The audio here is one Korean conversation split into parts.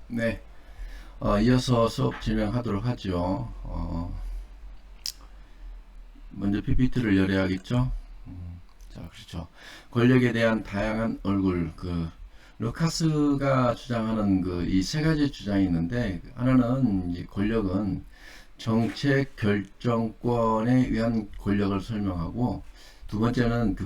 네, 이어서 수업 진행하도록 하죠. 먼저 PPT를 열어야겠죠. 자, 그렇죠. 권력에 대한 다양한 얼굴, 루카스가 주장하는 이 세 가지 주장이 있는데, 하나는 이 권력은 정책 결정권에 의한 권력을 설명하고, 두 번째는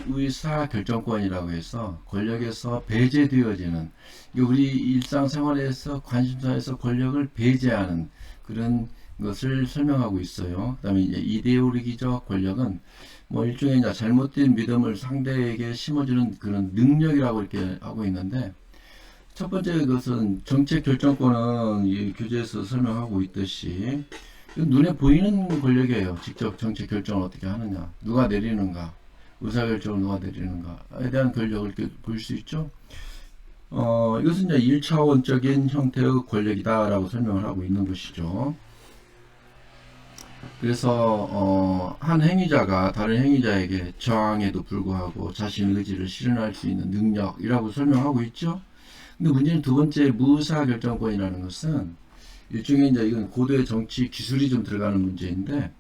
무의사 결정권이라고 해서 권력에서 배제되어지는, 우리 일상생활에서 관심사에서 권력을 배제하는 그런 것을 설명하고 있어요. 그 다음에 이제 이데올로기적 권력은 뭐 일종의 이제 잘못된 믿음을 상대에게 심어주는 그런 능력이라고 이렇게 하고 있는데, 첫 번째 것은 정책 결정권은 이 교재에서 설명하고 있듯이 눈에 보이는 권력이에요. 직접 정책 결정을 어떻게 하느냐, 누가 내리는가, 의사결정을 누가 내리는가에 대한 권력을 이렇게 볼 수 있죠. 이것은 이제 1차원적인 형태의 권력이다라고 설명을 하고 있는 것이죠. 그래서 한 행위자가 다른 행위자에게 저항에도 불구하고 자신의 의지를 실현할 수 있는 능력이라고 설명하고 있죠. 근데 문제는 두 번째 무의사 결정권이라는 것은 일종의 이제 이건 고도의 정치 기술이 좀 들어가는 문제인데,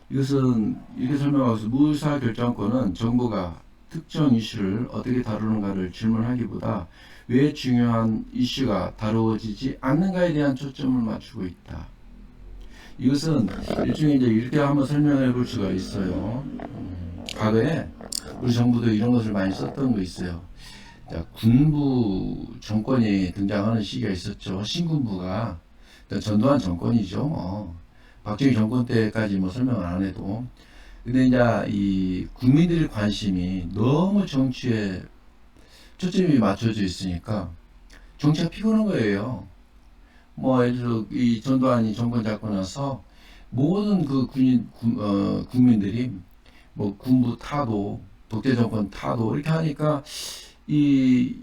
이것은 이렇게 설명하고 있어. 무의사 결정권은 정부가 특정 이슈를 어떻게 다루는가를 질문하기보다 왜 중요한 이슈가 다루어지지 않는가에 대한 초점을 맞추고 있다. 이것은 일종의 이제 이렇게 한번 설명해 볼 수가 있어요. 과거에 우리 정부도 이런 것을 많이 썼던 거 있어요. 자, 군부 정권이 등장하는 시기가 있었죠. 신군부가 전두환 정권이죠. 박정희 정권 때까지 뭐 설명을 안 해도. 근데 이제 이 국민들의 관심이 너무 정치에 초점이 맞춰져 있으니까 정치가 피곤한 거예요. 뭐 예를 들어 이 전두환이 정권 잡고 나서 모든 국민들이 뭐 군부 타도 독재 정권 타도 이렇게 하니까 이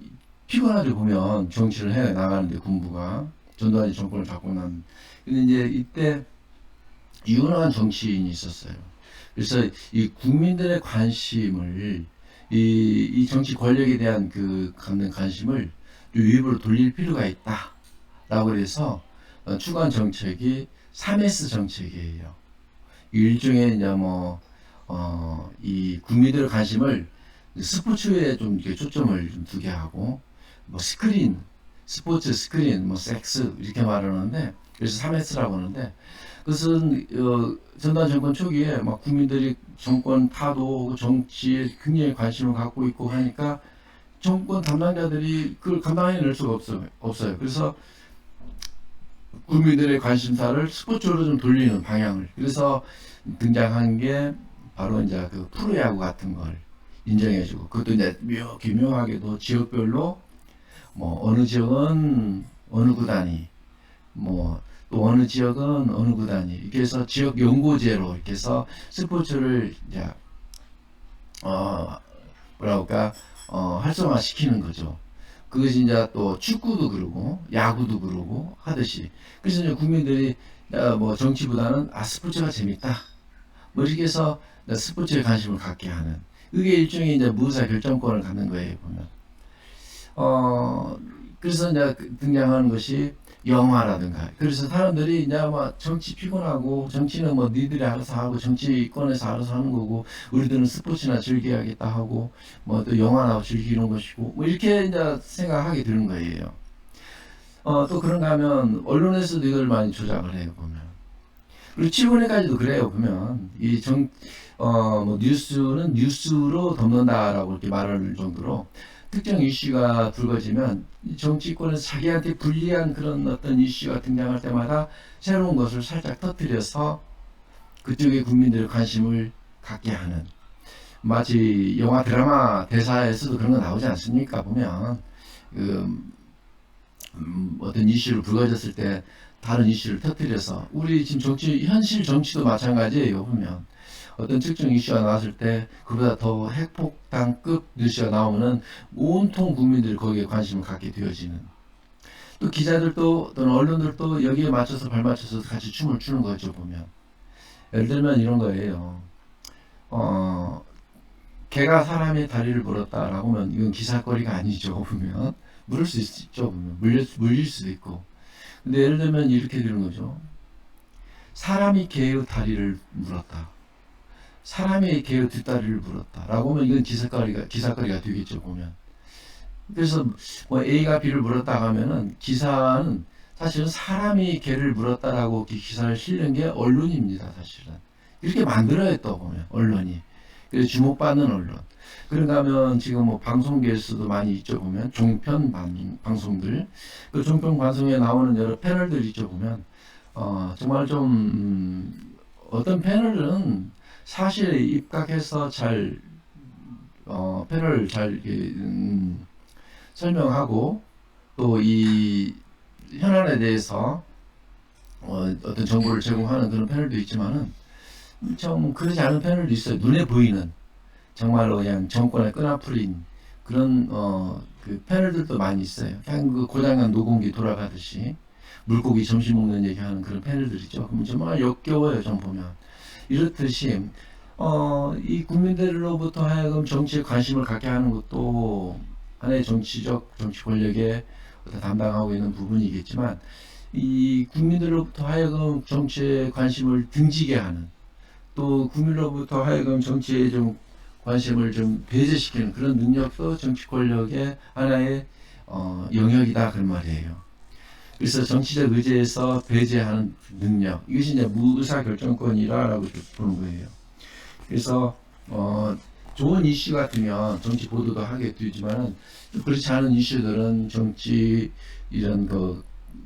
피곤하게 보면 정치를 해 나가는데, 군부가 전두환이 정권을 잡고 난. 근데 이제 이때 유능한 정치인이 있었어요. 그래서 이 국민들의 관심을 이 정치 권력에 대한 갖는 관심을 유입으로 돌릴 필요가 있다라고 해서 추구한 정책이 3S 정책이에요. 일종의 이제 이 국민들의 관심을 스포츠에 좀 이렇게 초점을 좀 두게 하고, 뭐 스크린, 스포츠 스크린, 뭐 섹스 이렇게 말하는데, 그래서 3S라고 하는데, 그것은 전두환 정권 초기에 막 국민들이 정권 타도 정치에 굉장히 관심을 갖고 있고 하니까 정권 담당자들이 그걸 감당해낼 수가 없어요. 그래서 국민들의 관심사를 스포츠로 좀 돌리는 방향을. 그래서 등장한 게 바로 이제 프로야구 같은 걸 인정해주고, 그것도 이제 기묘하게도 지역별로 뭐 어느 지역은 어느 구단이, 뭐 또 어느 지역은 어느 구단이, 이렇게 해서 지역 연고제로 이렇게 해서 스포츠를 이제 뭐랄까 활성화시키는 거죠. 그것이 이제 또 축구도 그러고 야구도 그러고 하듯이. 그래서 이제 국민들이 뭐 정치보다는 스포츠가 재밌다, 뭐 이렇게 해서 스포츠에 관심을 갖게 하는, 그게 일종의 이제 무사 결정권을 갖는 거예요, 보면. 그래서 이제 등장하는 것이 영화라든가. 그래서 사람들이 이제 정치 피곤하고, 정치는 뭐 니들이 알아서 하고 정치권에서 알아서 하는 거고, 우리들은 스포츠나 즐겨야겠다 하고, 뭐 또 영화나 즐기는 것이고, 뭐 이렇게 이제 생각하게 되는 거예요. 또 그런가 하면 언론에서도 이걸 많이 조작을 해요, 보면. 그리고 최근에까지도 그래요, 보면. 뭐 뉴스는 뉴스로 덮는다라고 이렇게 말할 정도로 특정 이슈가 불거지면 정치권에서 자기한테 불리한 그런 어떤 이슈가 등장할 때마다 새로운 것을 살짝 터뜨려서 그쪽의 국민들의 관심을 갖게 하는, 마치 영화 드라마 대사에서도 그런 거 나오지 않습니까? 보면 어떤 이슈를 불거졌을 때 다른 이슈를 터뜨려서, 우리 지금 현실 정치도 마찬가지예요. 보면 어떤 특정 이슈가 나왔을 때 그보다 더 핵폭탄급 뉴스가 나오면은 온통 국민들이 거기에 관심을 갖게 되어지는, 또 기자들도 또는 언론들도 여기에 맞춰서 발맞춰서 같이 춤을 추는 거죠, 보면. 예를 들면 이런 거예요. 개가 사람의 다리를 물었다라고 하면 이건 기사거리가 아니죠, 보면. 물을 수 있죠. 물릴 수도 있고. 근데 예를 들면 이렇게 되는 거죠. 사람이 개의 다리를 물었다. 사람이 개의 뒷다리를 물었다. 라고 하면 이건 기사거리가 되겠죠, 보면. 그래서 뭐 A가 B를 물었다 하면은 기사는 사실은 사람이 개를 물었다라고 기사를 실는 게 언론입니다, 사실은. 이렇게 만들어야 또 보면, 언론이. 그래서 주목받는 언론. 그런가 하면 지금 뭐 방송계에서도 많이 있죠, 보면. 종편 방송들. 그 종편 방송에 나오는 여러 패널들 있죠, 보면. 정말 좀, 어떤 패널은 사실에 입각해서 패널을 잘, 설명하고, 또 이 현안에 대해서, 어떤 정보를 제공하는 그런 패널도 있지만은, 좀 그러지 않은 패널도 있어요. 눈에 보이는. 정말로 그냥 정권의 끈앞풀인 그런, 그 패널들도 많이 있어요. 그냥 그 고장난 노공기 돌아가듯이. 물고기 점심 먹는 얘기하는 그런 패널들이죠. 그럼 정말 역겨워요, 좀 보면. 이렇듯이 이 국민들로부터 하여금 정치에 관심을 갖게 하는 것도 하나의 정치 권력에 담당하고 있는 부분이겠지만, 이 국민들로부터 하여금 정치에 관심을 등지게 하는, 또 국민으로부터 하여금 정치에 좀 관심을 좀 배제시키는 그런 능력도 정치 권력의 하나의 영역이다, 그런 말이에요. 그래서 정치적 의제에서 배제하는 능력, 이것이 이제 무의사결정권이라고 보는 거예요. 그래서 좋은 이슈 같으면 정치 보도도 하게 되지만은, 그렇지 않은 이슈들은 정치 이런 그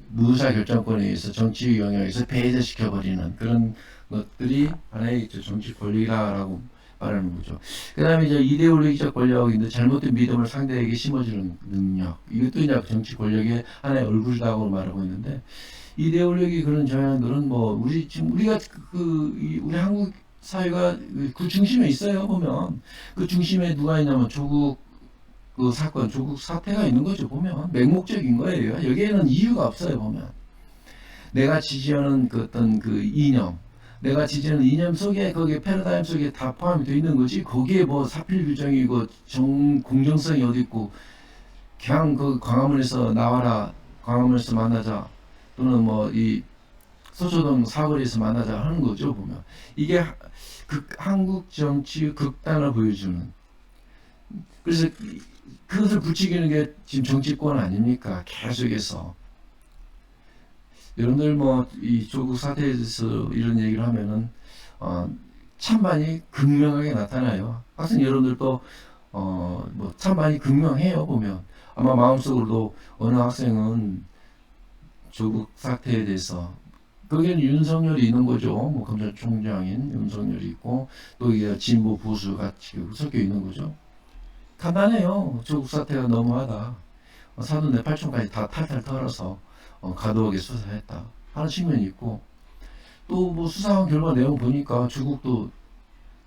무의사결정권에 의해서 정치 영역에서 배제시켜 버리는 그런 것들이 하나의 정치 권리라고 말하는 거죠. 그 다음에 이제 이데올로기적 권력인데 잘못된 믿음을 상대에게 심어주는 능력. 이것도 이제 정치 권력의 하나의 얼굴이라고 말하고 있는데, 이데올로기 그런 정향들은 뭐, 우리가 우리 한국 사회가 그 중심에 있어요, 보면. 그 중심에 누가 있냐면 조국 그 사건, 조국 사태가 있는 거죠, 보면. 맹목적인 거예요. 여기에는 이유가 없어요, 보면. 내가 지지하는 그 어떤 그 이념, 내가 지지하는 이념 속에, 거기에 패러다임 속에 다 포함이 되어 있는 거지, 거기에 뭐 사필 규정이고 공정성이 어디 있고, 그냥 그 광화문에서 나와라, 광화문에서 만나자, 또는 뭐 이 서초동 사거리에서 만나자 하는 거죠, 보면. 이게 한국 정치의 극단을 보여주는. 그래서 그것을 부추기는 게 지금 정치권 아닙니까? 계속해서. 여러분들 뭐 이 조국 사태에 대해서 이런 얘기를 하면은 찬반이 극명하게 나타나요. 학생 여러분들도 뭐 찬반이 극명해요, 보면. 아마 마음속으로도 어느 학생은 조국 사태에 대해서, 거기에는 윤석열이 있는 거죠. 뭐 검찰총장인 윤석열이 있고, 또 이게 진보 보수 같이 섞여 있는 거죠. 간단해요. 조국 사태가 너무하다. 사돈 내 팔촌까지 다 탈탈 털어서 가도하게 수사했다 하는 측면이 있고, 또 뭐 수사한 결과 내용 보니까 조국도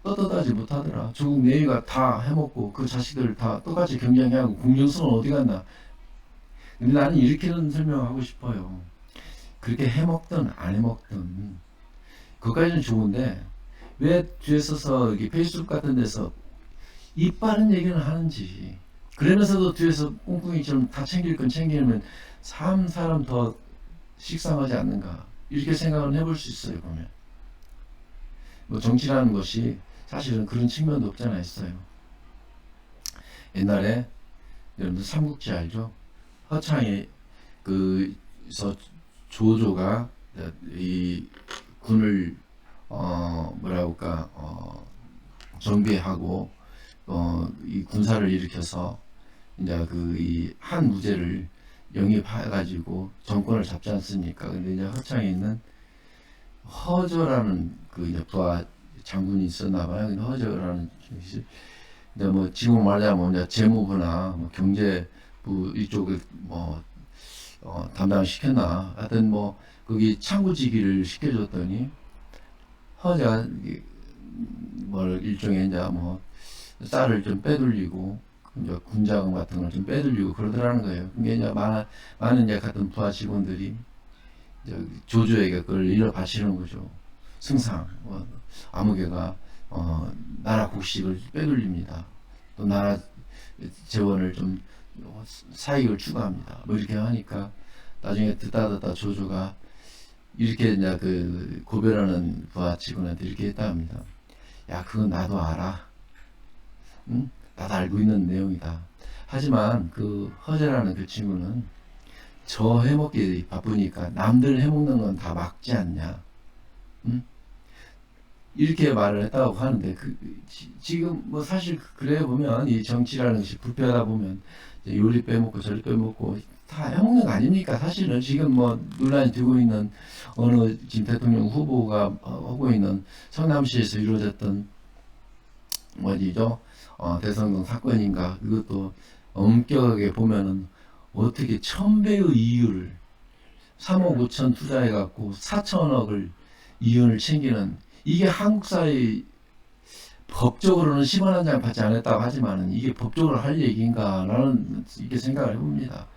떳떳하지 못하더라. 조국 내위가 다 해먹고 그 자식들 다 똑같이 경쟁하고 공정성은 어디 갔나. 근데 나는 이렇게는 설명하고 싶어요. 그렇게 해먹든 안 해먹든 그것까지는 좋은데, 왜 뒤에 서서 여기 페이스북 같은 데서 입 바른 얘기는 하는지, 그러면서도 뒤에서 꿍꿍이처럼 다 챙길 건 챙기면 사람 더 식상하지 않는가, 이렇게 생각을 해볼 수 있어요, 보면. 뭐 정치라는 것이 사실은 그런 측면도 없지 않아 있어요. 옛날에 여러분들 삼국지 알죠? 허창의 그서 조조가 이 군을 뭐랄까 정비하고 이 군사를 일으켜서 이제 그 이 한 무제를 영입해가지고 정권을 잡지 않습니까? 근데 이제 허창에 있는 허저라는 그 이제 부하 장군이 있었나 봐요. 근데 허저라는 이제 뭐 지금 말하자면 이제 재무부나 뭐 경제부 이쪽을 뭐 담당시켰나. 하여튼 뭐 거기 창구지기를 시켜줬더니 허저가 뭘 일종의 이제 뭐 쌀을 좀 빼돌리고 이제 군자금 같은 걸 좀 빼돌리고 그러더라는 거예요. 그게 이제 많은 이제 같은 부하 직원들이 이제 조조에게 그걸 일러 바치는 거죠. 승상, 아무개가 나라 국식을 빼돌립니다. 또 나라 재원을 좀 사익을 추구합니다. 뭐 이렇게 하니까 나중에 듣다 조조가 이렇게 이제 그 고별하는 부하 직원한테 이렇게 했다 합니다. 야, 그건 나도 알아. 응? 나도 알고 있는 내용이다. 하지만 그 허재라는 그 친구는 저 해먹기 바쁘니까 남들 해먹는 건 다 막지 않냐. 응? 이렇게 말을 했다고 하는데 지금 뭐 사실 그래 보면 이 정치라는 것이 부패하다 보면 요리 빼먹고 저리 빼먹고 다 해먹는 거 아닙니까? 사실은 지금 뭐 논란이 되고 있는 어느 지금 대통령 후보가 하고 있는 성남시에서 이루어졌던 뭐지죠? 대성동 사건인가 그것도 엄격하게 보면은 어떻게 1000배의 이윤을 3억 5천 투자해갖고 4천억을 이윤을 챙기는 이게 한국 사회 법적으로는 10원 한 장 받지 않았다고 하지만은 이게 법적으로 할 얘기인가 라는 이렇게 생각을 해봅니다.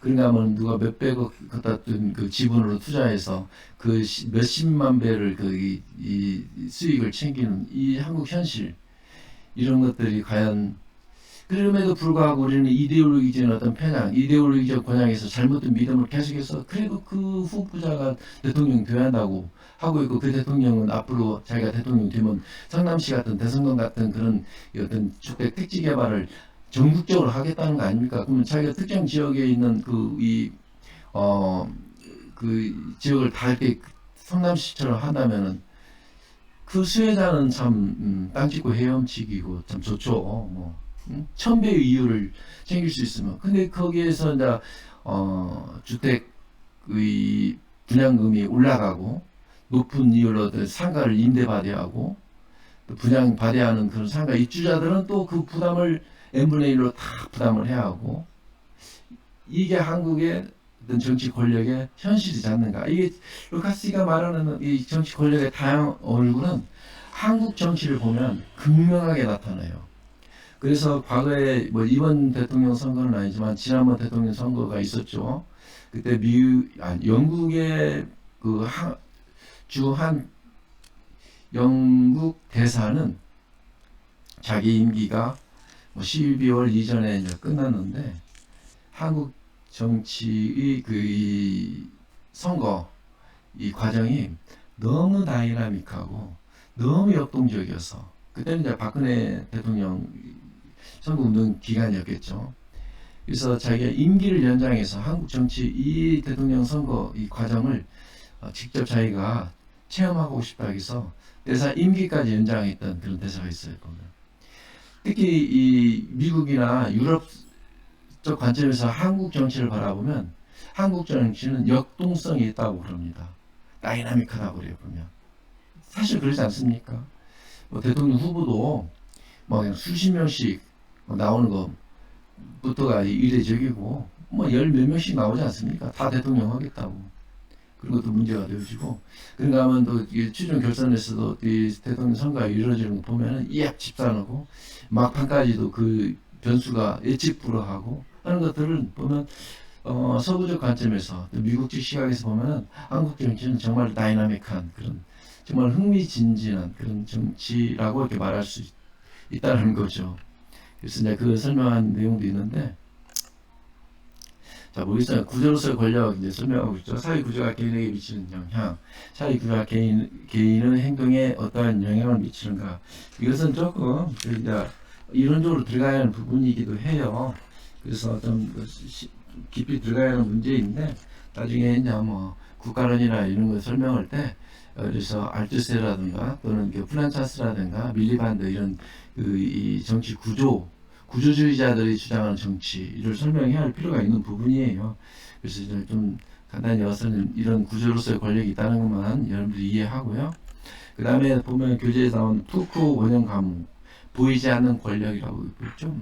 그런가 하면 누가 몇백억 갖다 둔 그 지분으로 투자해서 그 몇십만 배를 이 수익을 챙기는 이 한국 현실 이런 것들이 과연 그럼에도 불구하고 우리는 이데올로기적인 어떤 편향, 이데올로기적 권향에서 잘못된 믿음을 계속해서 그래도 그 후보자가 대통령 돼야 한다고 하고 있고 그 대통령은 앞으로 자기가 대통령 되면 성남시 같은 대성동 같은 그런 어떤 주택 택지 개발을 전국적으로 하겠다는 거 아닙니까? 그러면 자기가 특정 지역에 있는 그 지역을 다 이렇게 성남시처럼 한다면은 그 수혜자는 참 땅 짓고 헤엄치기고 참 좋죠. 뭐 1000배의 이율을 챙길 수 있으면. 근데 거기에서 이제 주택의 분양금이 올라가고 높은 이율로 상가를 임대받아야 하고 또 분양받아야 하는 그런 상가 입주자들은 또 그 부담을 n분의 1로 다 부담을 해야 하고 이게 한국의 어떤 정치 권력의 현실이지 않는가. 이게 루카스가 말하는 이 정치 권력의 다양한 얼굴은 한국 정치를 보면 극명하게 나타나요. 그래서 과거에 뭐 이번 대통령 선거는 아니지만 지난번 대통령 선거가 있었죠. 그때 영국의 그 주한 영국 대사는 자기 임기가 뭐 12월 이전에 이제 끝났는데 한국 정치의 이 선거 이 과정이 너무 다이나믹하고 너무 역동적이어서 그때는 이제 박근혜 대통령 선거운동 기간이었겠죠. 그래서 자기가 임기를 연장해서 한국 정치 이 대통령 선거 이 과정을 직접 자기가 체험하고 싶다 해서 대사 임기까지 연장했던 그런 대사가 있어요. 특히 이 미국이나 유럽적 관점에서 한국 정치를 바라보면 한국 정치는 역동성이 있다고 그럽니다. 다이나믹하다고 그래요. 보면 사실 그렇지 않습니까? 뭐 대통령 후보도 뭐 그냥 수십 명씩 나오는 것부터가 이례적이고 뭐 열 몇 명씩 나오지 않습니까? 다 대통령 하겠다고. 그런 것도 문제가 되어지고 그런가 하면 또 최종 결선에서도 이 대통령 선거가 이루어지는 거 보면은 이약 집산하고 막판까지도 그 변수가 예측 불허하고 하는 것들을 보면 서구적 관점에서 또 미국적 시각에서 보면은 한국 정치는 정말 다이나믹한 그런 정말 흥미진진한 그런 정치라고 이렇게 말할 수 있다는 거죠. 그래서 이제 그 설명한 내용도 있는데 자, 모르겠어요. 구조로서의 권력 이제 설명하고 있죠. 사회 구조가 개인에게 미치는 영향, 사회 구조가 개인의 행동에 어떠한 영향을 미치는가. 이것은 조금 이제 이론적으로 들어가야 하는 부분이기도 해요. 그래서 좀 깊이 들어가야 하는 문제인데 나중에 이제 뭐 국가론이나 이런 걸 설명할 때 그래서 알투세라든가 또는 프란차스라든가 밀리반드 이런 이 정치 구조주의자들이 주장하는 정치를 설명해야 할 필요가 있는 부분이에요. 그래서 이제 좀 간단히 여서는 이런 구조로서의 권력이 있다는 것만 여러분들이 이해하고요. 그 다음에 보면 교재에 나온 푸코 원형 과목 보이지 않는 권력이라고 있죠.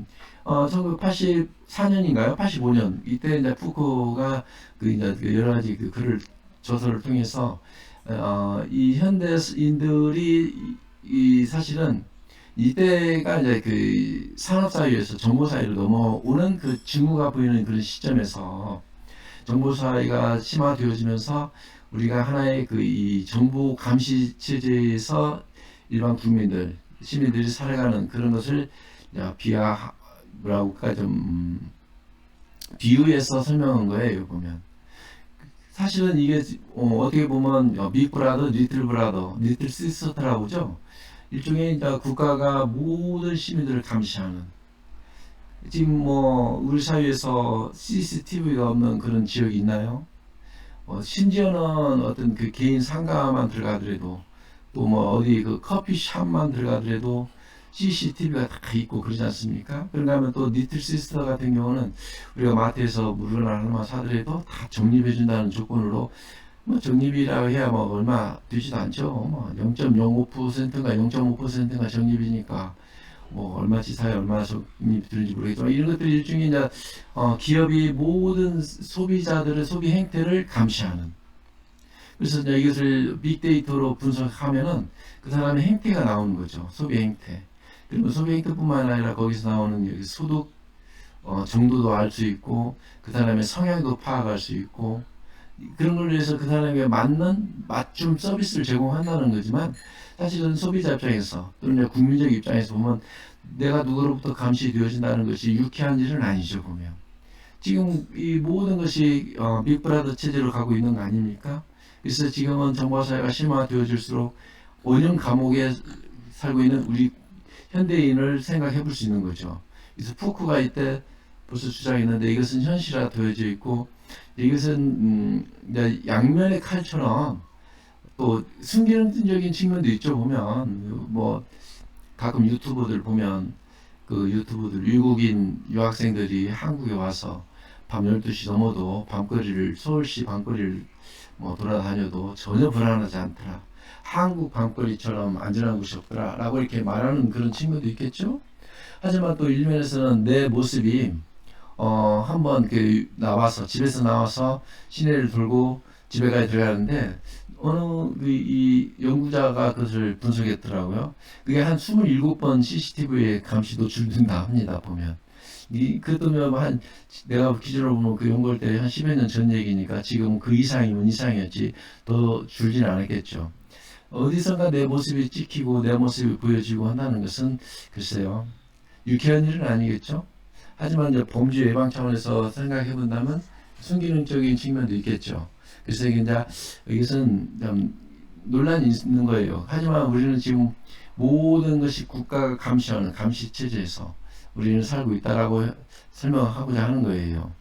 1984년인가요? 85년 이때 이제 푸코가 이제 여러 가지 글을 저서를 통해서 이 현대인들이 사실은 이때가 이제 그 산업사회에서 정보사회로 넘어오는 그 징후가 보이는 그런 시점에서 정보사회가 심화되어지면서 우리가 하나의 이 정보 감시 체제에서 일반 국민들, 시민들이 살아가는 그런 것을 뭐라고까 좀 비유해서 설명한 거예요. 보면 사실은 이게 어떻게 보면 빅 브라더, 리틀 브라더, 리틀 시스터라고 하죠. 일종의 이제 국가가 모든 시민들을 감시하는, 지금 뭐 우리 사회에서 CCTV가 없는 그런 지역이 있나요? 심지어는 어떤 그 개인 상가만 들어가더라도 또 뭐 어디 그 커피숍만 들어가더라도 CCTV가 다 있고 그러지 않습니까? 그런가 하면 또 리틀 시스터 같은 경우는 우리가 마트에서 물건을 하나만 사더라도 다 적립해 준다는 조건으로, 뭐 적립이라고 해야 뭐 얼마 되지도 않죠. 뭐 0.05%인가 0.5%인가 적립이니까 뭐 얼마 지사에 얼마 적립이 되는지 모르겠지만, 이런 것들이 일종의 이제 기업이 모든 소비자들의 소비 행태를 감시하는, 그래서 이제 이것을 빅데이터로 분석하면은 그 사람의 행태가 나오는 거죠. 소비 행태. 그리고 소비 행태뿐만 아니라 거기서 나오는 여기 소득 정도도 알 수 있고, 그 사람의 성향도 파악할 수 있고, 그런 걸 위해서 그 사람에게 맞는 맞춤 서비스를 제공한다는 거지만, 사실은 소비자 입장에서 또는 국민적 입장에서 보면 내가 누구로부터 감시되어진다는 것이 유쾌한 일은 아니죠. 보면 지금 이 모든 것이 빅브라더 체제로 가고 있는 거 아닙니까? 그래서 지금은 정보사회가 심화되어질수록 원형 감옥에 살고 있는 우리 현대인을 생각해 볼 수 있는 거죠. 그래서 푸크가 이때 벌써 주장했는데, 이것은 현실화 되어져 있고, 이것은 양면의 칼처럼 또 순기능적인 측면도 있죠. 보면 뭐 가끔 유튜버들 보면 그 유튜버들 외국인 유학생들이 한국에 와서 밤 12시 넘어도 밤거리를, 서울시 밤거리를 뭐 돌아다녀도 전혀 불안하지 않더라, 한국 밤거리처럼 안전한 곳이 없더라 라고 이렇게 말하는 그런 친구도 있겠죠. 하지만 또 일면에서는 내 모습이 한번 그 나와서, 집에서 나와서 시내를 돌고 집에 가야 들어가는데, 어느 이 연구자가 그것을 분석했더라고요. 그게 한 27번 CCTV에 감시 노출된다 합니다. 보면 그것도 한, 내가 기준으로 보면 그 연구할 때 한 10여 년 전 얘기니까 지금 그 이상이면 이상이었지 더 줄지는 않았겠죠. 어디선가 내 모습이 찍히고 내 모습이 보여지고 한다는 것은 글쎄요, 유쾌한 일은 아니겠죠. 하지만 이제 범죄 예방 차원에서 생각해 본다면 순기능적인 측면도 있겠죠. 그래서 이제 이것은 좀 논란이 있는 거예요. 하지만 우리는 지금 모든 것이 국가가 감시하는 감시 체제에서 우리는 살고 있다라고 설명하고자 하는 거예요.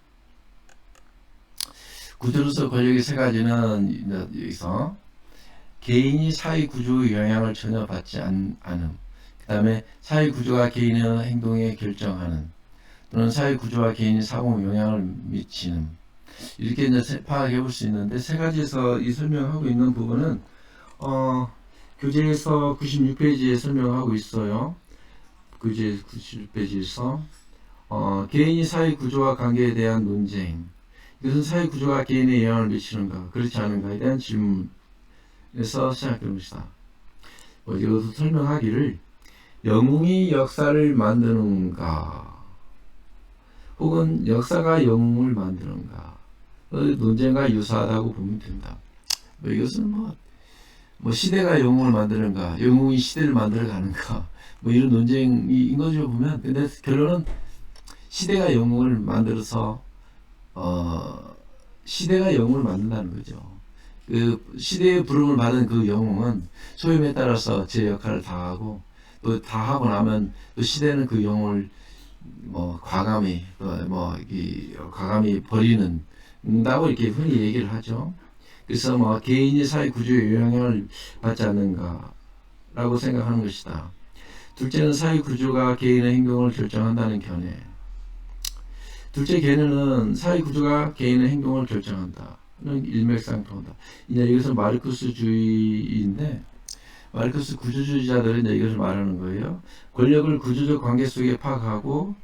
구조로서 권력의 세 가지는 여기서 개인이 사회 구조의 영향을 전혀 받지 않음, 그 다음에 사회 구조가 개인의 행동에 결정하는, 또는 사회 구조와 개인의 사고에 영향을 미치는, 이렇게 이제 파악해 볼 수 있는데, 세 가지에서 이 설명하고 있는 부분은 교재에서 96페이지에 설명하고 있어요. 교재 96페이지에서 개인이 사회 구조와 관계에 대한 논쟁, 이것은 사회 구조가 개인에 영향을 미치는가 그렇지 않은가에 대한 질문에서 시작되는 것이다. 여기서 설명하기를 영웅이 역사를 만드는가 혹은 역사가 영웅을 만드는가 논쟁과 유사하다고 보면 된다. 이것은 뭐 시대가 영웅을 만드는가, 영웅이 시대를 만들어 가는가, 뭐 이런 논쟁인 거죠. 보면 근데 결론은 시대가 영웅을 만들어서 시대가 영웅을 만든다는 거죠. 그 시대의 부름을 받은 그 영웅은 소임에 따라서 제 역할을 다하고, 또 다하고 나면 또 시대는 그 영웅을 과감히 과감히 버리는 다고 이렇게 흔히 얘기를 하죠. 그래서 개인이 사회 구조에 영향을 받지 않는가라고 생각하는 것이다. 둘째는 사회 구조가 개인의 행동을 결정한다는 견해. 둘째 견해는 사회 구조가 개인의 행동을 결정한다는 일맥상통한다. 이제 이것은 마르크스주의인데, 마르크스 구조주의자들은 이제 이것을 말하는 거예요. 권력을 구조적 관계 속에 파악하고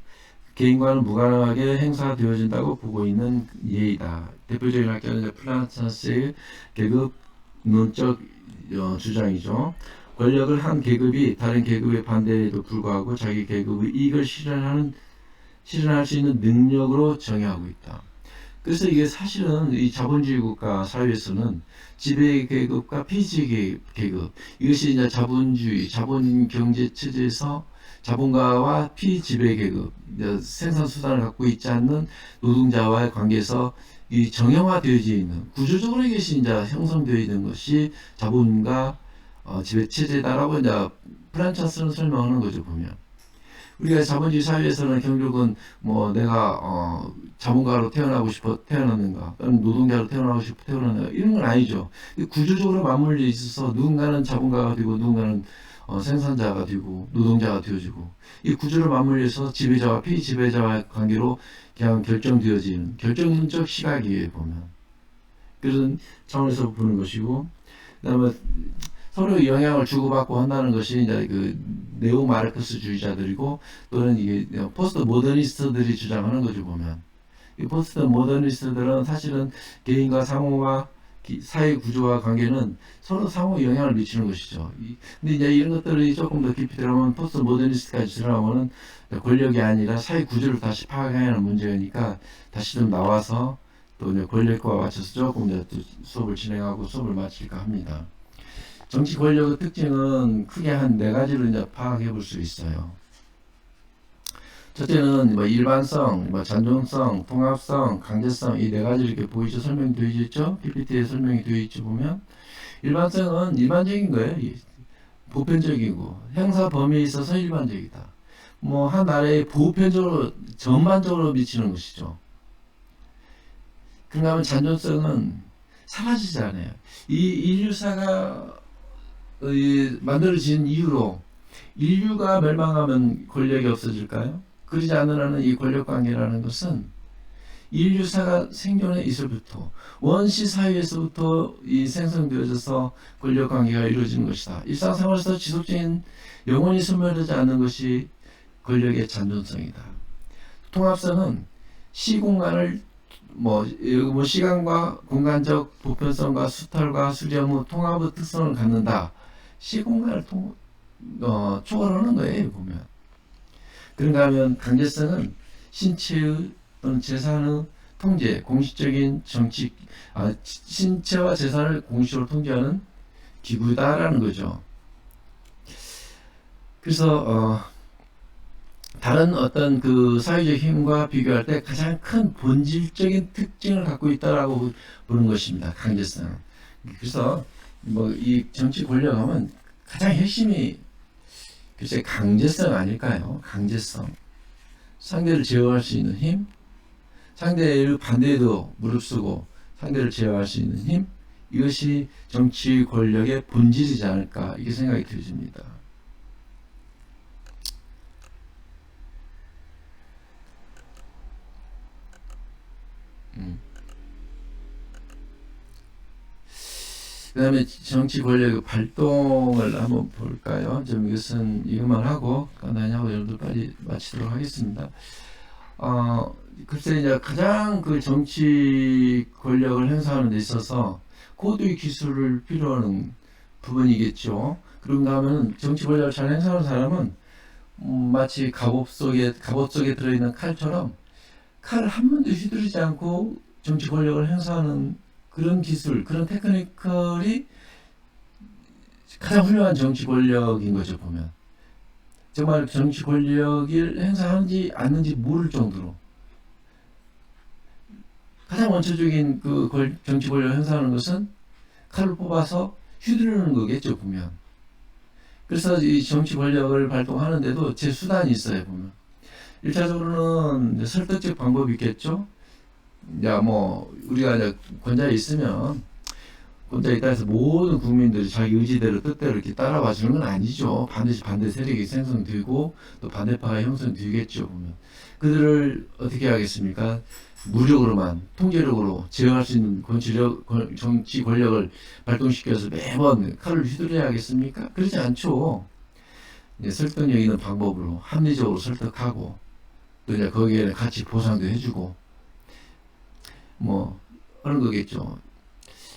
개인과는 무관하게 행사되어진다고 보고 있는 예이다. 대표적인 학자는 플라탄스의 계급론적 주장이죠. 권력을 한 계급이 다른 계급의 반대에도 불구하고 자기 계급의 이익을 실현할 수 있는 능력으로 정의하고 있다. 그래서 이게 사실은 이 자본주의 국가 사회에서는 지배 계급과 피지배 계급, 이것이 이제 자본주의, 자본 경제 체제에서 자본가와 피지배 계급, 생산 수단을 갖고 있지 않는 노동자와의 관계에서 이 정형화되어져 있는 구조적으로 이것이 이제 형성되어 있는 것이 자본가 지배 체제다라고 이제 프란차스는 설명하는 거죠. 보면 우리가 자본주의 사회에서는 경력은 뭐 내가 자본가로 태어나고 싶어 태어났는가, 또는 노동자로 태어나고 싶어 태어났는가 이런 건 아니죠. 구조적으로 맞물려 있어서 누군가는 자본가가 되고 누군가는 생산자가 되고 노동자가 되어지고 이 구조를 맞물려서 지배자와 피지배자와의 관계로 그냥 결정되어지는 결정론적 시각이에요. 보면 그런 차원에서 보는 것이고, 그다음에 서로 영향을 주고받고 한다는 것이 이제 그 네오 마르크스주의자들이고 또는 이게 포스트 모더니스트들이 주장하는 거죠. 보면 이 포스트 모더니스트들은 사실은 개인과 상호와 사회 구조와 관계는 서로 상호 영향을 미치는 것이죠. 근데 이제 이런 것들이 조금 더 깊이 들어가면 포스트 모더니스트까지 들어가면은 권력이 아니라 사회 구조를 다시 파악해야 하는 문제니까 다시 좀 나와서 또 이제 권력과 맞춰서 조금 이제 또 수업을 진행하고 수업을 마칠까 합니다. 정치 권력의 특징은 크게 한 네 가지로 이제 파악해 볼 수 있어요. 첫째는 뭐 일반성, 뭐 잔존성, 통합성, 강제성 이 네 가지 이렇게 보이죠? 설명이 되어 있죠? PPT에 설명이 되어 있죠? 보면 일반성은 일반적인 거예요. 보편적이고 행사 범위에 있어서 일반적이다. 뭐 한 나라에 보편적으로 전반적으로 미치는 것이죠. 그런가 하면 잔존성은 사라지지 않아요. 이 인류사가 만들어진 이후로 인류가 멸망하면 권력이 없어질까요? 그러지 않는 한은 이 권력관계라는 것은 인류사가 생존해 있을부터 원시 사회에서부터 이 생성되어져서 권력관계가 이루어지는 것이다. 일상생활에서 지속적인 영원히 소멸되지 않는 것이 권력의 잔존성이다. 통합성은 시공간을 뭐 시간과 공간적 보편성과 수탈과 수렴의 통합의 특성을 갖는다. 시공간을 초월하는 거예요. 보면 그런가 하면 강제성은 신체의 또는 재산의 통제, 공식적인 정치, 신체와 재산을 공식적으로 통제하는 기구다라는 거죠. 그래서 다른 어떤 그 사회적 힘과 비교할 때 가장 큰 본질적인 특징을 갖고 있다라고 보는 것입니다. 강제성. 그래서 뭐 이 정치 권력하면 가장 핵심이 글쎄 강제성 아닐까요? 강제성. 상대를 제어할 수 있는 힘, 상대의 반대에도 무릅쓰고 상대를 제어할 수 있는 힘, 이것이 정치 권력의 본질이지 않을까 이게 생각이 들어집니다. 그 다음에 정치 권력의 발동을 한번 볼까요? 좀 이것만 하고 간단히 하고 여러분들 빨리 마치도록 하겠습니다. 글쎄 이제 가장 그 정치 권력을 행사하는 데 있어서 고도의 기술을 필요하는 부분이겠죠. 그런가 하면 정치 권력을 잘 행사하는 사람은 마치 갑옷 속에 들어있는 칼처럼 칼을 한 번도 휘두르지 않고 정치 권력을 행사하는 그런 기술, 그런 테크니컬이 가장 훌륭한 정치 권력인 거죠. 보면 정말 정치 권력을 행사하는지 않는지 모를 정도로 가장 원초적인 그 정치 권력을 행사하는 것은 칼을 뽑아서 휘두르는 거겠죠. 보면 그래서 이 정치 권력을 발동하는데도 제 수단이 있어요. 보면 1차적으로는 설득적 방법이 있겠죠. 뭐 우리가 이제 권좌에 있으면 권좌에 따라서 모든 국민들이 자기 의지대로 뜻대로 이렇게 따라와 주는 건 아니죠. 반드시 반대 세력이 생성되고 또 반대파가 형성되겠죠. 보면 그들을 어떻게 하겠습니까? 무력으로만 통제력으로 제어할 수 있는 정치 권력을 발동시켜서 매번 칼을 휘두르야 하겠습니까? 그러지 않죠. 설득력 있는 방법으로 합리적으로 설득하고 또 이제 거기에 같이 보상도 해주고 뭐 하는 거겠죠.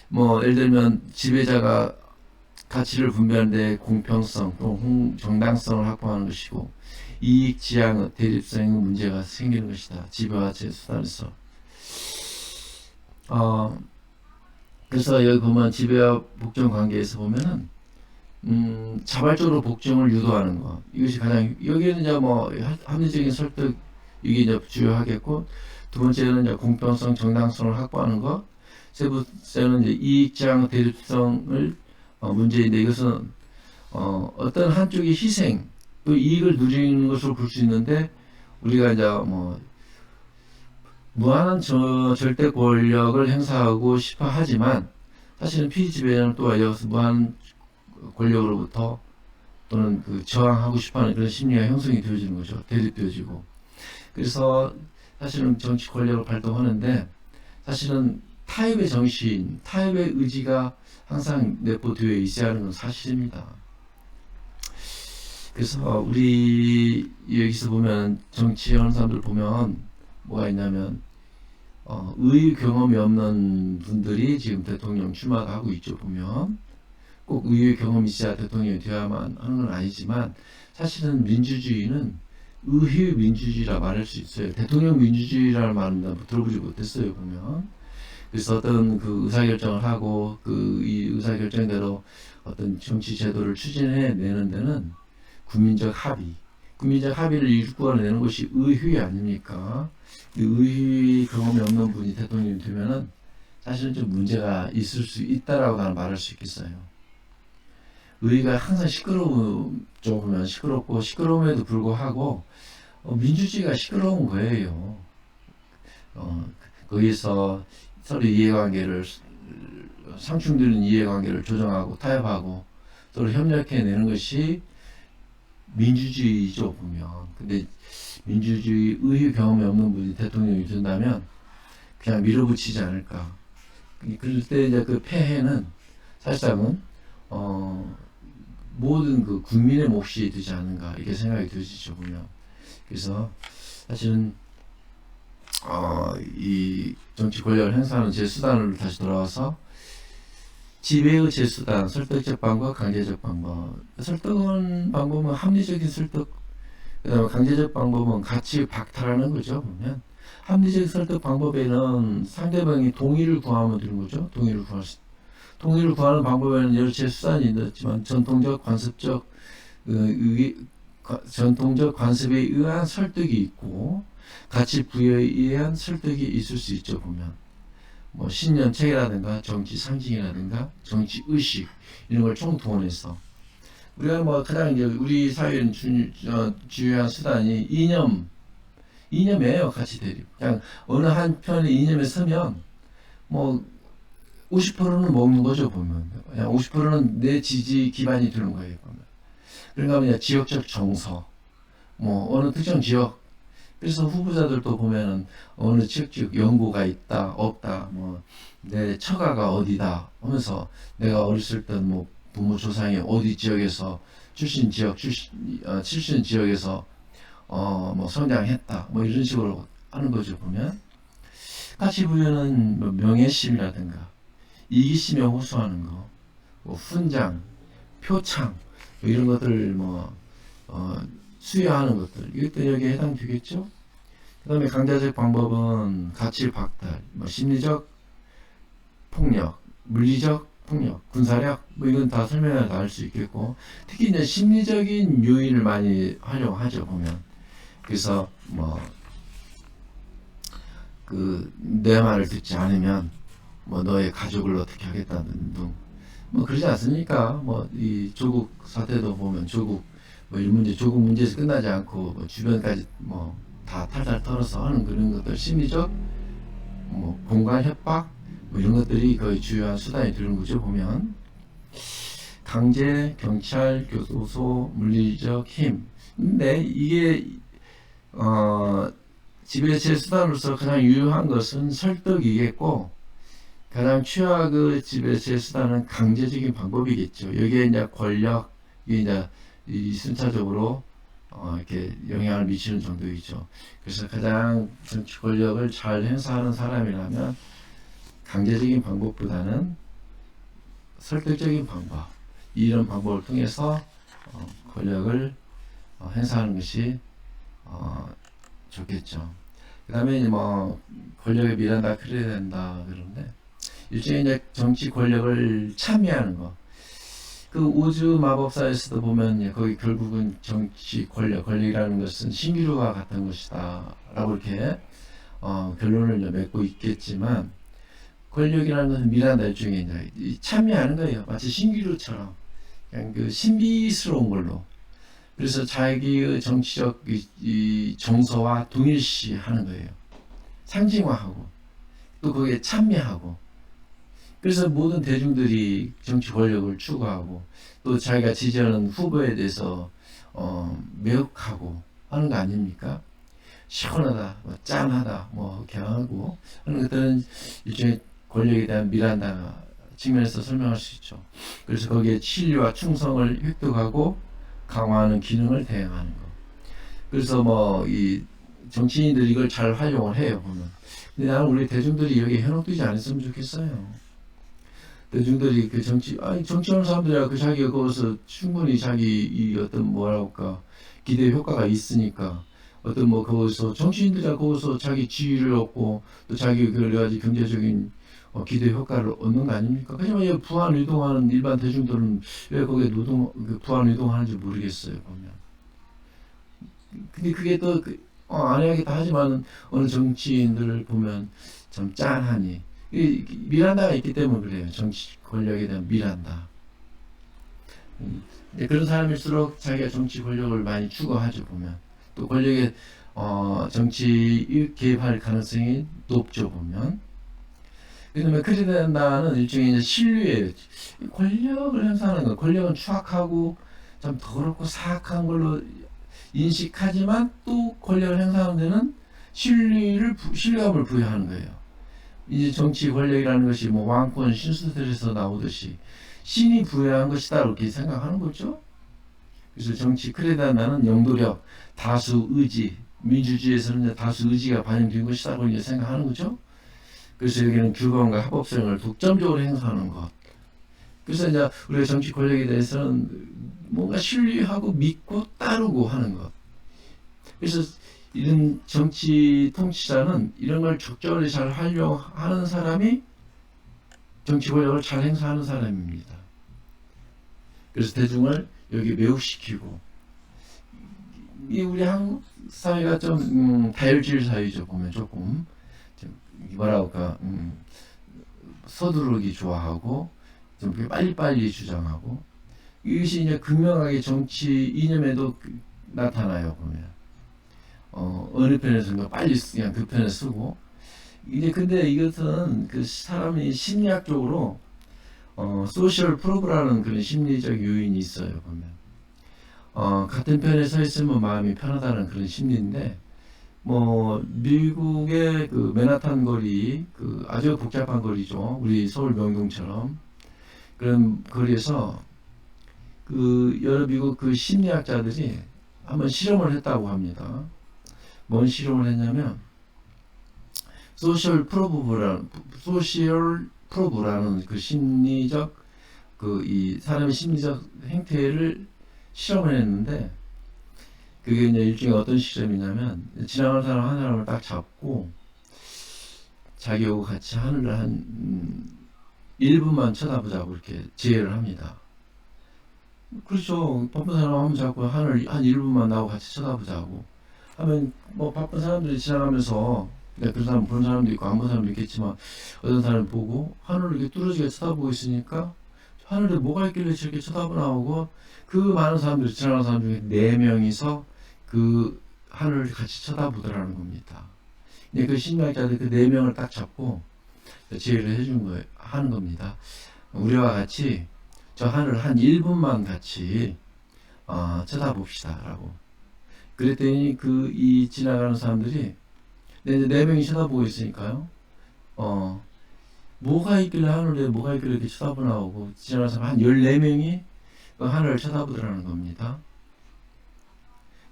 뭐 예를 들면 지배자가 가치를 분배하는데 공평성 또 정당성을 확보하는 것이고 이익 지향의 대립성의 문제가 생기는 것이다. 지배와 재수단에서. 그래서 여기 보면 지배와 복종 관계에서 보면은 자발적으로 복종을 유도하는 것. 이것이 가장, 여기에는 이제 뭐 합리적인 설득, 이게 이제 주요하겠고, 두 번째는 이제 공평성, 정당성을 확보하는 것. 세 번째는 이제 이익지향 대립성을 문제인데, 이것은 어떤 한쪽의 희생, 또 이익을 누리는 것으로 볼 수 있는데, 우리가 이제 뭐 무한한 절대 권력을 행사하고 싶어 하지만, 사실은 피지배는 또 이어서 무한 권력으로부터 또는 그 저항하고 싶어하는 그런 심리가 형성이 되어지는 거죠. 대립되어지고. 그래서 사실은 정치 권력을 발동하는데, 사실은 타협의 정신, 타협의 의지가 항상 내포되어 있어야 하는 건 사실입니다. 그래서 우리 여기서 보면, 정치하는 사람들 보면 뭐가 있냐면, 의 경험이 없는 분들이 지금 대통령 출마하고 있죠. 보면 꼭 의의 경험이 있어야 대통령이 되어야만 하는 건 아니지만, 사실은 민주주의는 의회 민주주의라 말할 수 있어요. 대통령 민주주의라는 말은 들어보지 못했어요. 보면. 그래서 어떤 그 의사결정을 하고 그 이 의사결정대로 어떤 정치 제도를 추진해내는 데는 국민적 합의를 이루어내는 것이 의회 아닙니까? 의회 경험이 없는 분이 대통령이 되면은 사실은 좀 문제가 있을 수 있다라고 나는 말할 수 있겠어요. 의회가 항상 시끄러우죠. 보면 시끄럽고, 시끄러움에도 불구하고 민주주의가 시끄러운 거예요. 거기서 서로 이해관계를, 상충되는 이해관계를 조정하고 타협하고 서로 협력해내는 것이 민주주의죠. 보면. 근데 민주주의 의회 경험이 없는 분이 대통령이 된다면 그냥 밀어붙이지 않을까. 그럴 때 이제 그 폐해는 사실상은 모든 그 국민의 몫이 되지 않는가, 이렇게 생각이 들으시죠. 보면. 그래서 사실은 이 정치 권력을 행사하는 제 수단으로 다시 돌아와서, 지배의 제 수단, 설득적 방법, 강제적 방법. 설득은 방법은 합리적인 설득, 그다음에 강제적 방법은 가치 박탈하는 거죠. 보면 합리적 설득 방법에는 상대방이 동의를 구하면 되는 거죠. 동의를 구하는 방법에는 여러 제 수단이 있지만, 전통적 관습에 의한 설득이 있고, 가치 부여에 의한 설득이 있을 수 있죠. 보면 뭐 신념 체계라든가 정치 상징이라든가 정치 의식, 이런 걸 총동원해서 우리가 뭐 가장 이제 우리 사회는 주요한 수단이 이념이에요. 가치 대립. 그냥 어느 한편의 이념에 서면 뭐 50%는 먹는 거죠. 보면 그냥 50%는 내 지지 기반이 되는 거예요. 보면. 그러니까 뭐냐, 지역적 정서, 뭐 어느 특정 지역, 그래서 후보자들도 보면은 어느 지역적 연고가 있다 없다, 뭐 내 처가가 어디다 하면서, 내가 어렸을 때 뭐 부모 조상이 어디 지역에서 출신 지역에서 뭐 성장했다, 뭐 이런 식으로 하는 거죠. 보면 가치 부여는 뭐 명예심이라든가 이기심에 호소하는 거, 뭐 훈장, 표창, 뭐 이런 것들 수여하는 것들, 이것도 여기에 해당되겠죠. 그 다음에 강제적 방법은 가치 박탈, 뭐 심리적 폭력, 물리적 폭력, 군사력, 뭐 이건 다 설명을 다 할 수 있겠고, 특히 이제 심리적인 요인을 많이 활용하죠. 보면. 그래서 뭐 그 내 말을 듣지 않으면 뭐 너의 가족을 어떻게 하겠다는 등, 뭐 그러지 않습니까? 뭐 이 조국 사태도 보면 조국 문제에서 끝나지 않고 뭐 주변까지 뭐 다 탈탈 털어서 하는 그런 것들, 심리적 뭐 공간 협박, 뭐 이런 것들이 거의 주요한 수단이 되는 거죠. 보면 강제, 경찰, 교도소, 물리적 힘. 근데 이게 지배체 수단으로서 가장 유효한 것은 설득이겠고, 가장 최악의 지배체 수단은 강제적인 방법이겠죠. 여기에 이제 권력, 이게 이제 이 순차적으로 이렇게 영향을 미치는 정도이죠. 그래서 가장 정치 권력을 잘 행사하는 사람이라면 강제적인 방법보다는 설득적인 방법, 이런 방법을 통해서 권력을 행사하는 것이 좋겠죠. 그 다음에 뭐 권력에 밀한다, 그래야 된다 그러는데, 일종의 이제 정치 권력을 참여하는 거. 그 우주 마법사에서도 보면 거기 결국은 정치 권력이라는 것은 신기루와 같은 것이다라고 이렇게 결론을 맺고 있겠지만 권력이라는 것은 미란다 일종의 이제 참여하는 거예요. 마치 신기루처럼 그냥 그 신비스러운 걸로. 그래서 자기의 정치적 이 정서와 동일시하는 거예요. 상징화하고 또 거기에 참여하고. 그래서 모든 대중들이 정치 권력을 추구하고 또 자기가 지지하는 후보에 대해서 매혹하고 하는 거 아닙니까? 시원하다, 뭐 짠하다, 뭐 이렇게 하고 하는 것들은 일종의 권력에 대한 미란다 측면에서 설명할 수 있죠. 그래서 거기에 진리와 충성을 획득하고 강화하는 기능을 대행하는 거. 그래서 뭐 이 정치인들이 이걸 잘 활용을 해요 보면. 근데 나는 우리 대중들이 여기 현혹되지 않았으면 좋겠어요. 대중들이 그 정치하는 사람들이야 그 자기가 거기서 충분히 자기 이 어떤 뭐랄까 기대 효과가 있으니까 어떤 뭐 거기서 정치인들이야 거기서 자기 지위를 얻고 또 자기 그 여러 가지 경제적인 기대 효과를 얻는 거 아닙니까? 하지만 부안 유동하는 일반 대중들은 왜 거기에 부안 유동하는지 모르겠어요 보면. 근데 그게 또 안 해야겠다 하지만 어느 정치인들을 보면 참 짠하니 미란다가 있기 때문에 그래요. 정치 권력에 대한 미란다. 그런 사람일수록 자기가 정치 권력을 많이 추구하죠 보면. 또 권력에 정치 개입할 가능성이 높죠 보면. 그러면 크리덴다는 일종의 이제 신류예요. 권력을 행사하는 거. 권력은 추악하고 참 더럽고 사악한 걸로 인식하지만 또 권력을 행사하는 데는 신뢰감을 부여하는 거예요. 이제 정치 권력이라는 것이 뭐 왕권 신수들에서 나오듯이 신이 부여한 것이다 이렇게 생각하는 거죠. 그래서 정치 크레다나는 영도력, 다수 의지, 민주주의에서는 다수 의지가 반영된 것이다 이렇게 생각하는 거죠. 그래서 여기는 규범과 합법성을 독점적으로 행사하는 것. 그래서 이제 우리가 정치 권력에 대해서는 뭔가 신뢰하고 믿고 따르고 하는 것. 그래서 이런 정치 통치자는 이런 걸 적절히 잘 활용하는 사람이 정치 권력을 잘 행사하는 사람입니다. 그래서 대중을 여기 매혹시키고 이 우리 한국 사회가 좀 다혈질 사회죠 보면 조금 뭐랄까 서두르기 좋아하고 좀 빨리빨리 주장하고 이것이 이제 극명하게 정치 이념에도 나타나요 보면. 어느 편에서는 빨리 그냥 그 편에 쓰고 이제 근데 이것은 그 사람이 심리학적으로 소셜 프로브라는 그런 심리적 요인이 있어요 보면. 같은 편에 서 있으면 마음이 편하다는 그런 심리인데 뭐 미국의 그 맨하탄 거리 그 아주 복잡한 거리죠 우리 서울 명동처럼 그런 거리에서 그 여러 미국 그 심리학자들이 한번 실험을 했다고 합니다. 뭔 실험을 했냐면 소셜 프로브라는 그 심리적 그 이 사람의 심리적 행태를 실험을 했는데 그게 이제 일종의 어떤 실험이냐면 지나가는 사람 한 사람을 딱 잡고 자기하고 같이 하늘을 한 1분만 쳐다보자고 이렇게 제의를 합니다. 그렇죠. 바쁜 사람 한번 잡고 하늘 한 1분만 나하고 같이 쳐다보자고 하면 뭐 바쁜 사람들이 지나가면서 그런 사람 보는 사람도 있고 안 보는 사람도 있겠지만 어떤 사람을 보고 하늘을 이렇게 뚫어지게 쳐다보고 있으니까 하늘에 뭐가 있길래 저렇게 쳐다보나 하고 그 많은 사람들이 지나가는 사람 중에 4명이서 그 하늘을 같이 쳐다보더라는 겁니다. 근데 그 심리학자들이 그 4명을 딱 잡고 제의를 해준 거예요. 하는 겁니다. 우리와 같이 저 하늘 한 1분만 같이 쳐다봅시다 라고. 그랬더니 이 지나가는 사람들이 이제 4명이 쳐다보고 있으니까요. 뭐가 있길래 하늘에 뭐가 있길래 이렇게 쳐다보나 하고 지나가는 사람 한 14명이 그 하늘을 쳐다보더라는 겁니다.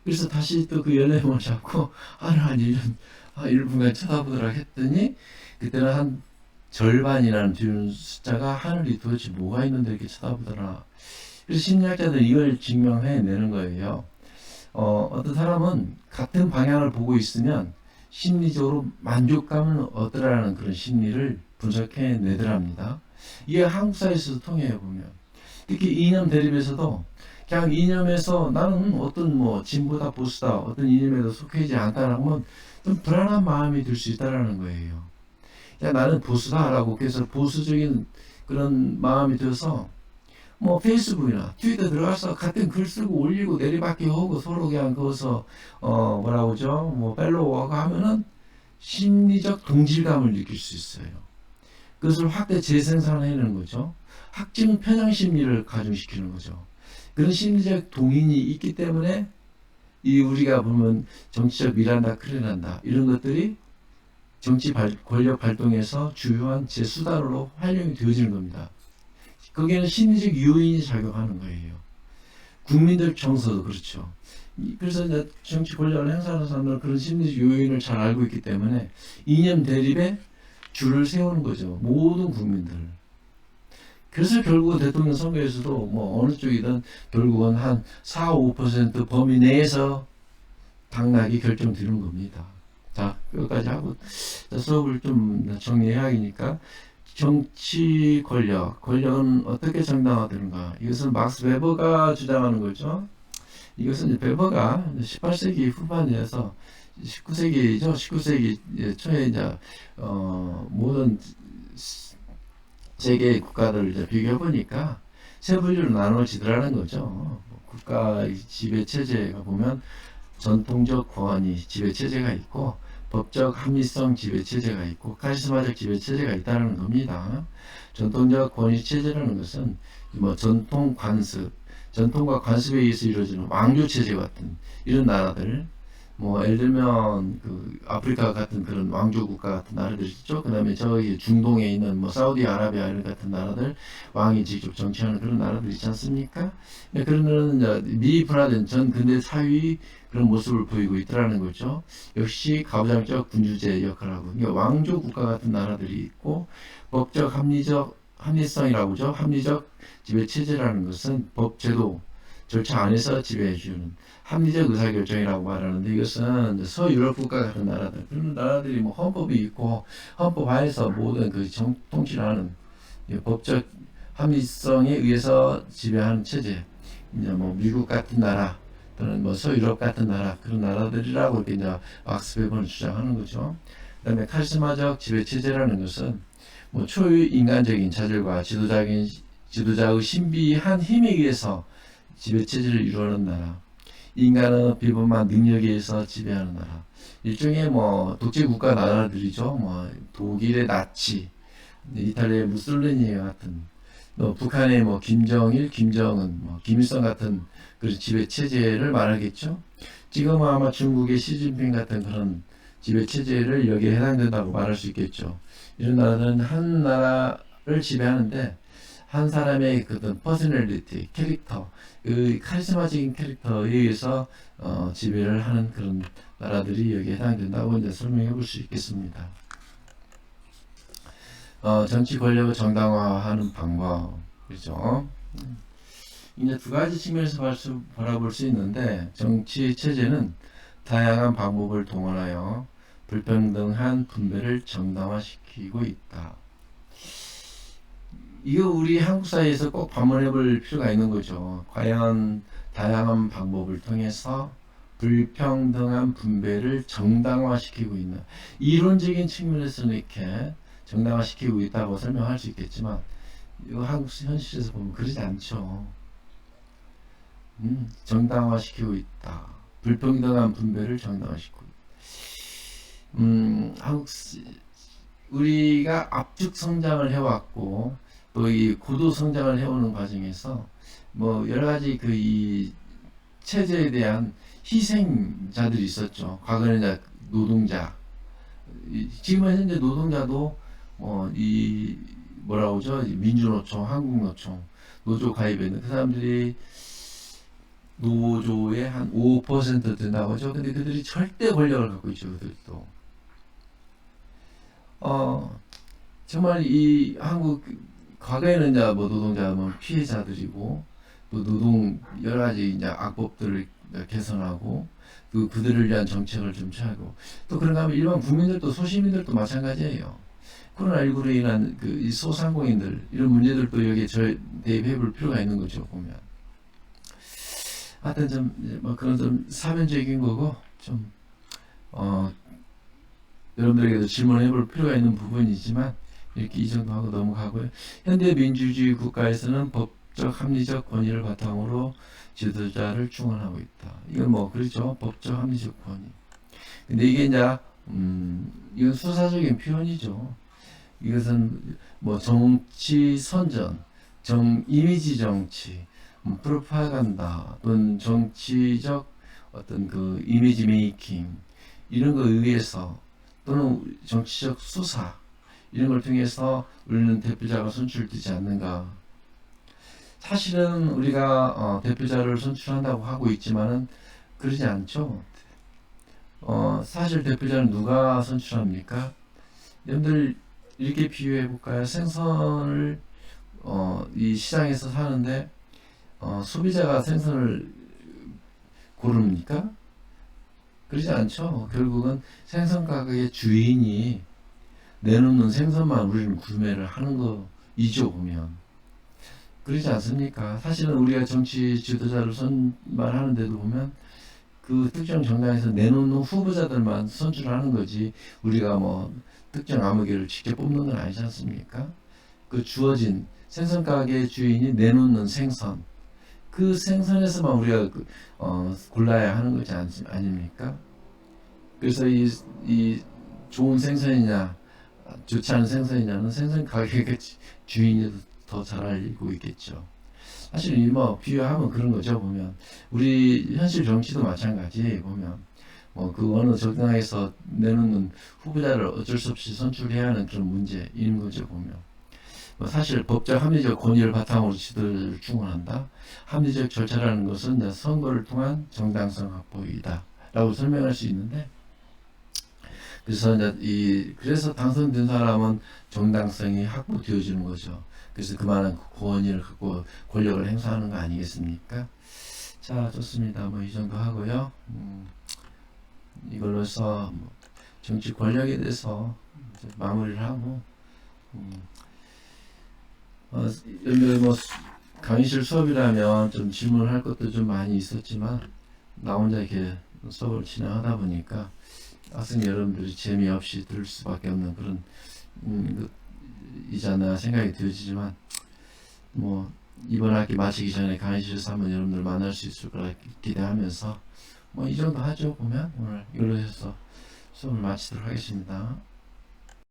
그래서 다시 또 그 14명을 잡고 하늘 한 1분간 쳐다보더라 했더니 그때는 한 절반이라는 숫자가 하늘이 도대체 뭐가 있는데 이렇게 쳐다보더라. 그래서 심리학자들은 이걸 증명해내는 거예요. 어떤 사람은 같은 방향을 보고 있으면 심리적으로 만족감을 얻으라는 그런 심리를 분석해내더랍니다. 이게 한국 사회에서도 통해요 보면. 특히 이념 대립에서도 그냥 이념에서 나는 어떤 뭐 진보다 보수다 어떤 이념에도 속해있지 않다라는 건 좀 불안한 마음이 들 수 있다라는 거예요. 야, 나는 보수다라고 해서 보수적인 그런 마음이 들어서 뭐 페이스북이나 트위터 들어가서 같은 글 쓰고 올리고 내리받기 하고 서로 그냥 거기서 뭐라고 하죠? 뭐 팔로워하고 하면은 심리적 동질감을 느낄 수 있어요. 그것을 확대 재생산해내는 거죠. 확증 편향 심리를 가중시키는 거죠. 그런 심리적 동인이 있기 때문에 이 우리가 보면 정치적 미란다, 크레란다 이런 것들이 정치 권력 발동에서 주요한 제수단으로 활용이 되어지는 겁니다. 거기에는 심리적 요인이 작용하는 거예요. 국민들 정서도 그렇죠. 그래서 이제 정치 권력을 행사하는 사람들은 그런 심리적 요인을 잘 알고 있기 때문에 이념 대립에 줄을 세우는 거죠. 모든 국민들. 그래서 결국 대통령 선거에서도 뭐 어느 쪽이든 결국은 한 4, 5% 범위 내에서 당락이 결정되는 겁니다. 자, 여기까지 하고 수업을 좀 정리해야하니까 정치 권력은 어떻게 정당화되는가? 이것은 막스 베버가 주장하는 거죠. 이것은 이제 베버가 18세기 후반에서 19세기죠. 19세기 초에 이제 모든 세계 국가들을 이제 비교해 보니까 세 분류로 나눠지더라는 거죠. 국가 지배 체제가 보면 전통적 권위 지배 체제가 있고 법적 합리성 지배 체제가 있고 카리스마적 지배 체제가 있다는 겁니다. 전통적 권위 체제라는 것은 뭐 전통 관습, 전통과 관습에 의해서 이루어지는 왕조 체제 같은 이런 나라들, 뭐 예를 들면 그 아프리카 같은 그런 왕조 국가 같은 나라들 있죠. 그다음에 저기 중동에 있는 뭐 사우디아라비아 이런 같은 나라들 왕이 직접 정치하는 그런 나라들 있지 않습니까? 네, 그런 미분화된 전 근대 사회의 그런 모습을 보이고 있더라는 거죠. 역시 가부장적 군주제 역할을 하고, 그러니까 왕조 국가 같은 나라들이 있고 법적 합리성이라고 하죠. 합리적 지배 체제라는 것은 법 제도 절차 안에서 지배해주는 합리적 의사결정이라고 말하는데, 이것은 서유럽 국가 같은 나라들, 그런 나라들이 뭐 헌법이 있고 헌법 하에서 모든 그 통치를 하는 법적 합리성에 의해서 지배하는 체제, 이제 뭐 미국 같은 나라 또는 뭐 서유럽 같은 나라, 그런 나라들이라고 이렇게 이제 막스 베버는 주장하는 거죠. 그다음에 카리스마적 지배 체제라는 것은 뭐 초인간적인 자질과 지도자의 신비한 힘에 의해서 지배 체제를 이루는 나라, 인간의 비범한 능력에 의해서 지배하는 나라, 일종의 뭐 독재 국가 나라들이죠. 뭐 독일의 나치, 이탈리아의 무솔리니 같은, 또 북한의 뭐 김정일, 김정은, 뭐 김일성 같은 그런 지배 체제를 말하겠죠. 지금은 아마 중국의 시진핑 같은 그런 지배 체제를 여기에 해당된다고 말할 수 있겠죠. 이런 나라들은 한 나라를 지배하는데 한 사람의 그 퍼스널리티, 캐릭터, 그 카리스마적인 캐릭터에 의해서 지배를 하는 그런 나라들이 여기에 해당된다고 이제 설명해 볼 수 있겠습니다. 정치 권력을 정당화하는 방법, 그렇죠? 이제 두 가지 측면에서 바라볼 수 있는데, 정치 체제는 다양한 방법을 동원하여 불평등한 분배를 정당화시키고 있다. 이거 우리 한국 사회에서 꼭 반문해 볼 필요가 있는 거죠. 과연 다양한 방법을 통해서 불평등한 분배를 정당화시키고 있나? 이론적인 측면에서는 이렇게 정당화시키고 있다고 설명할 수 있겠지만, 이거 한국 현실에서 보면 그러지 않죠. 정당화시키고 있다. 불평등한 분배를 정당화시키고 있다. 우리가 압축 성장을 해왔고, 또 이 고도 성장을 해오는 과정에서 뭐 여러 가지 그 이 체제에 대한 희생자들이 있었죠. 과거에는 이제 노동자, 지금은 현재 노동자도 이 뭐라고 하죠? 민주노총, 한국노총, 노조 가입에 있는 그 사람들이 노조의 한 5% 된다고 하죠. 근데 그들이 절대 권력을 갖고 있죠. 그들도. 정말 이 한국 과거에는 이제 뭐 노동자는 피해자들이고, 또 노동 여러 가지 이제 악법들을 개선하고, 그들을 위한 정책을 좀 취하고, 또 그런가 하면 일반 국민들도 소시민들도 마찬가지예요. 코로나19로 인한 그 이 소상공인들 이런 문제들도 여기에 대입해 볼 필요가 있는 거죠, 보면. 하여튼 좀 뭐 그런 좀 사변적인 거고 좀 어, 여러분들에게도 질문해 볼 필요가 있는 부분이지만 이렇게 이 정도 하고 넘어가고요. 현대 민주주의 국가에서는 법적 합리적 권위를 바탕으로 지도자를 충원하고 있다. 이건 뭐 그렇죠. 법적 합리적 권위. 근데 이게 이제 이건 수사적인 표현이죠. 이것은 뭐 정치 선전, 이미지 정치, 프로파간다 또는 정치적 어떤 그 이미지 메이킹 이런 거에 의해서 또는 정치적 수사 이런 걸 통해서 우리는 대표자가 선출되지 않는가. 사실은 우리가 대표자를 선출한다고 하고 있지만은 그러지 않죠. 사실 대표자는 누가 선출합니까? 여러분들 이렇게 비유해 볼까요? 생선을 이 시장에서 사는데 소비자가 생선을 고릅니까? 그러지 않죠. 결국은 생선 가격의 주인이 내놓는 생선만 우리는 구매를 하는 거이죠, 보면. 그러지 않습니까? 사실은 우리가 정치 지도자를 선발하는데도 보면 그 특정 정당에서 내놓는 후보자들만 선출하는 거지 우리가 뭐 특정 아무개를 직접 뽑는 건 아니지 않습니까? 그 주어진 생선 가게의 주인이 내놓는 생선 그 생선에서만 우리가 골라야 하는 거지 아닙니까? 그래서 이 좋은 생선이냐 좋지 않은 생선이냐는 생선 가게의 주인이 더 잘 알고 있겠죠. 사실 뭐 비유하면 그런 거죠. 보면 우리 현실 정치도 마찬가지. 보면 뭐 그 어느 정당에서 내놓는 후보자를 어쩔 수 없이 선출해야 하는 그런 문제인 거죠. 보면 뭐 사실 법적 합리적 권위를 바탕으로 지도를 충원한다. 합리적 절차라는 것은 이제 선거를 통한 정당성 확보이다라고 설명할 수 있는데, 그래서 이제 그래서 당선된 사람은 정당성이 확보되어지는 거죠. 그래서 그만한 권위를 갖고 권력을 행사하는 거 아니겠습니까? 자, 좋습니다. 뭐 이 정도 하고요. 이걸로서 뭐 정치 권력에 대해서 이제 마무리를 하고, 뭐 강의실 수업이라면 좀 질문할 것도 좀 많이 있었지만 나 혼자 이렇게 수업을 진행하다 보니까 학생 여러분들이 재미없이 들을 수밖에 없는 그런 이잖아 생각이 들지만 뭐 이번 학기 마치기 전에 강의실에서 한번 여러분들 만날 수 있을 거라 기대하면서 뭐 이 정도 하죠. 보면 오늘 이걸로 해서 수업을 마치도록 하겠습니다.